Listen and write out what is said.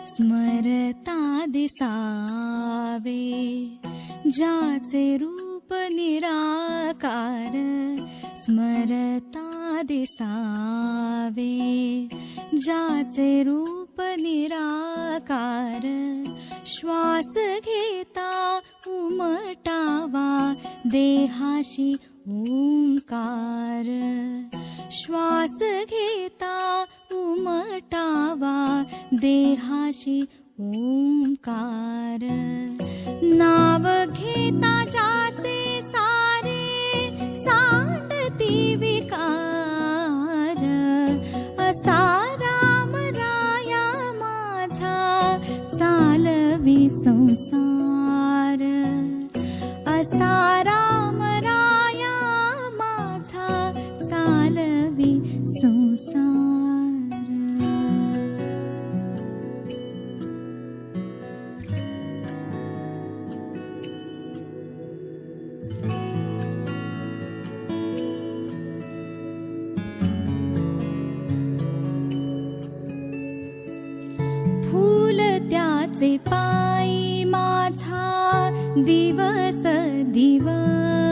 स्मरता दिसावे ज्याचे रूप निराकार, स्मरता दिसावे ज्याचे रूप निराकार, श्वास घेता उमटावा देहाशी ओंकार, श्वास घेता उमटावा देहाशी ओंकार, नाव घेता ज्याचे सारे सांडती विकार, असा राम राया माझा चालवी संसार, असा राम राया माझा चालवी संसार. फूल त्याचे पायी माझा दिवस दिवस,